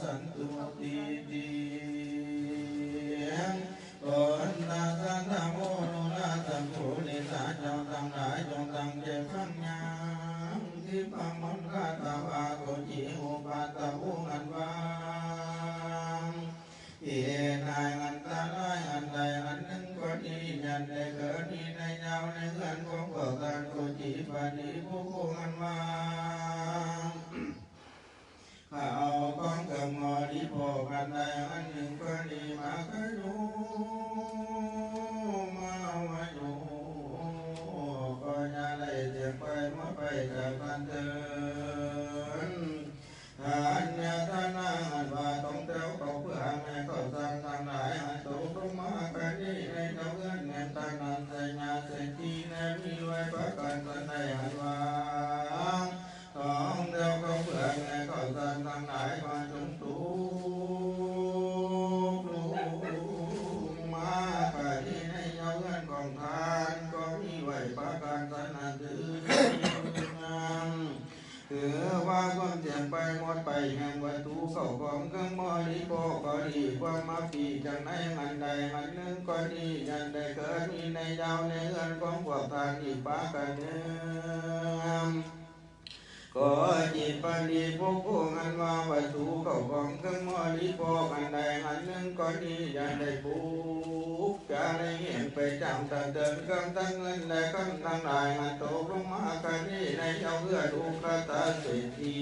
สันตุติติโอนาสันตโมโนนาสัมโพลิสาเจ้าทั้งหลายจงตั้งใจฟังยังที่พระมนต์คาตาวาโกจิโอปาตะอุอันวาเอนายอันตรายอันใดอันหนึ่งก็ดียันได้เกิดมีในยาวในเงินของพวกการโกจิปานิผู้อันวาข้าเอาของเกิดงอดีโพกันใดอันหนึ่งก็ดีมาขยุมาไว้ดูก็อย่าได้เจ็บไปมาไปจากกันเถิดอันยาทานาอันว่าต้องเต้าเขาเพื่อแม่เขาสร้างทางหลายอันโตลงมากันนี้ในเจ้าเงินเงินตานันใส่ยาใส่ทีในมีไว้ประกันสันใดอันว่าของเต้าเขาเพื่อแม่เขาสร้างทางหลายมาจงตูมากันนี้ในเจ้าเงินของทานก็มีไว้ประกันสันนันคือว่าความเจ็บไปหมดไปแห่งวัตถุเข้าของเครื่องมอดีโปก็ดีความมาปีจากไหนมันใดมันหนึ่งก็ดียันได้เกิดมีในยาวในเงินของพวกทานอีกปากันเนื้อก็จิตปณีผู้งันว่าวัตถุเข้าของเครื่องมอดีโปกันใดมันหนึ่งก็ดียันได้ปูจะได้เห็นไปจำแต่เดินกำตั้งเงินและกำตั้งหลายมันโตลงมากันนี้ในเจ้าเพื่อดูคาตาเศรษฐี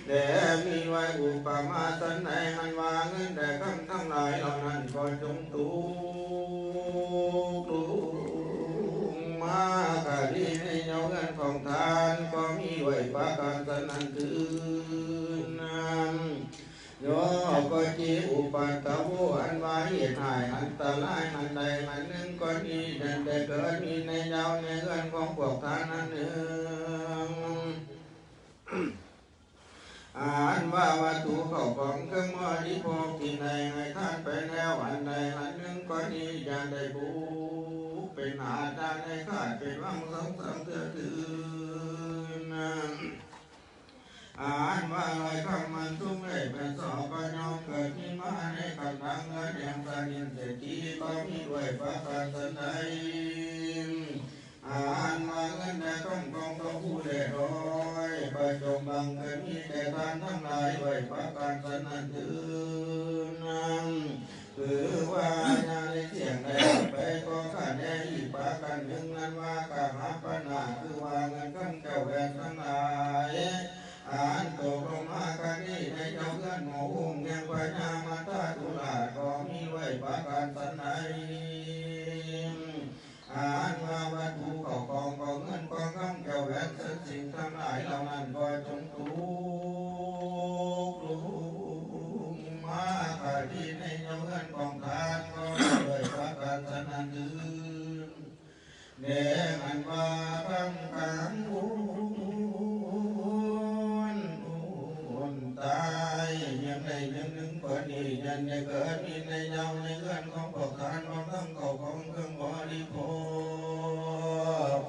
แต่มีไว้อุปมาสันในมันวางเงินแต่กำตั้งหลายเหล่านั้นก็จงตูมากันนี้ในเจ้าเงินของทานก็มีไว้ประการสันนั้นคือนั้นโยก็จีอุปัตตะโวอันว่าเหตุหายอันตรายอันใดอันหนึ่งก็ดีแต่ได้เกิดมีในยาวในเงินของพวกท่านนั้นหนึ่งอันว่าวัตถุเข้าของเครื่องมอดีโภคที่ในให้ท่านไปแล้วอันใดอันหนึ่งก็ดีจะได้บุกเป็นอาจารย์ในข้าเป็นวังสองสามเถื่อถืออ่านว่าลอยคำมันทุ่งเลยเป็นสอบปัญญาเกิดที่มาในคำทางเงินอย่างตาดินเศรษฐีก็มีด้วยประการสันใดอ่านว่าเงินได้ต้องกองก็ผู้ได้ร้อยประจงบังเกิดมีแต่ทานทั้งหลายไว้ประการสันนั้นถือนั้นคือว่าญาในเสียงใดไปก็ขันแน่อีกประการหนึ่งนั้นว่ากาหาปัญหาคือว่าเงินขั้นเก่าแหวนทั้งหลายอ่านตกลงมากันนี้ในเจ้าเงินหมูหุ่งยังพญามาตาตุลาก็มีไว้ประการสันใดอ่านว่าวัตถุเข้าของก็เงินก็คำเก่าแหวนสิ่งทั้งหลายเหล่านั้นก็จงถูกมากันนี้ในเจ้าเงินของทานก็ด้วยประการสันนั้นถือเดอันว่าทั้งขังตายยังไงยังนึงก็ดียันได้เกิดมีในเจ้าในเงินของพวกทานของทั้งเก่าของเครื่องบริโภค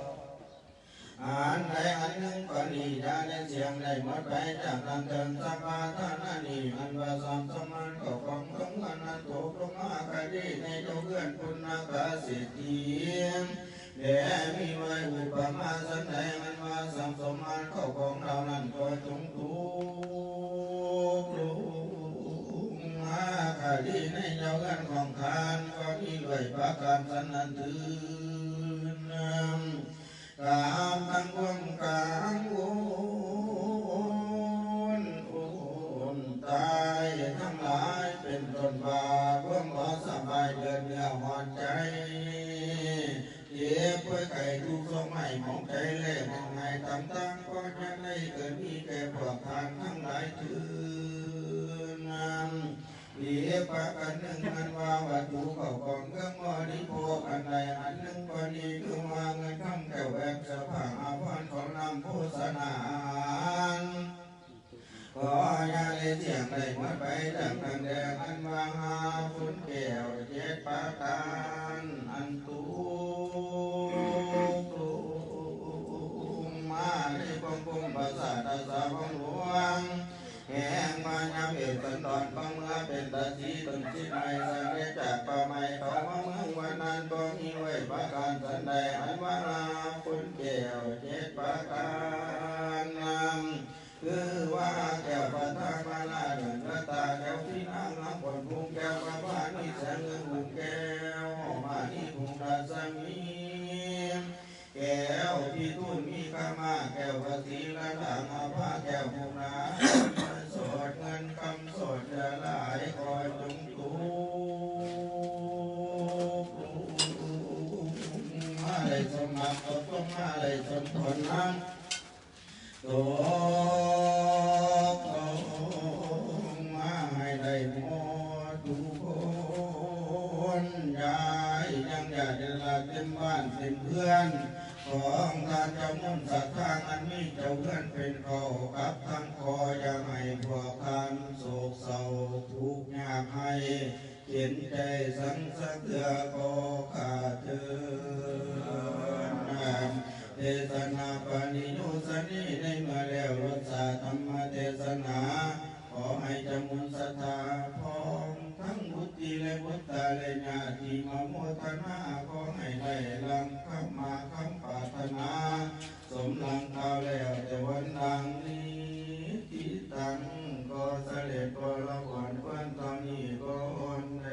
อันใดอันหนึ่งก็ดีจะได้เสียงได้หมดไปจากการเดินสัมมาทานานีอันว่าสอนสมานก็ของเครื่องกันนั้นตกลงมาคดีในเจ้าเพื่อนคุณนาคาเศรษฐีเดมีไว้อุปมาสันใดมันว่าสัมสมานเข้าของเรานั้นก็จงถูกมาคดีในเจ้าเงินของทานก็มีด้วยประการสันนันถือนกามทั้งวงกามวนตายทั้งหลายเป็นต้นบาปวงหมอสบายเดือนเนื้อหอดใจเย็บไว้ไก่ทุกสมัยมองใจเล่มองไงต่างๆก็จะได้เกิดมีแก่พวกทานทั้งหลายถือนำเย็บประกันหนึ่งมันว่าวัตถุเข้าของเครื่องมอดีโภคอันใดอันหนึ่งก็ดีคือว่าเงินคำแก้วแหวนเสื้อผ้าอาภรณ์ของนำโฆษณาขออย่าได้เสียงได้หมดไปดังนั้นแดงอันวางหาฝุ่นแก้วเจ็ดประการอันตูมาในกองกงภาษาตาสาวหลวงแห่งมายาเว สันดอนฟังเมื่อเป็นตาสีต้นชิดไม่สันได้จากป่าไม้เขามาเมืองวันนั้นก็มีไว้ประการสันใดอันว่าลาคุณแก้วเจ็ดประการนำคือว่าแก้วปฐามาลาเดินกระตาแก้วที่นั่งน้ำบนภูมิแก้วประพานิแสงเงินภูมิแก้วมานิภูมิราชมีแก้วพี่ทุ่นมีข้ามาแก้วภาษีระดับอาภาแก้วภูมินาสดเงินคำสดจะหลายคอยจงตูมาเลยสมัครต้องมาเลยสมทนน้ำตัวมาให้ได้หมดทุกคนยายยังอยากจะลาเต็มบ้านเต็มเพื่อนของทานเจ้ามุ่งสัตว์ทางอันมีเจ้าเพื่อนเป็นเขากับทั้งคอยังให้พวกท่านโศกเศร้าทุกข์ยากให้เห็นใจสังสะเทือก็ขาดเถิดเทศนาปณิโยสนีในเมื่อแล้วรสาธรรมเทศนาขอให้จำมุนศรัทธาพร้อมทั้งบุตรีและบุตตาและญาติมาโมทนาขอให้ได้ลังคำมาคำปรารถนาสมลังข่าวแล้วแต่วันดังนี้ที่ตั้งก็เสด็จก็ละก่อนเพื่อนตอนนี้ก็อ่อนแอ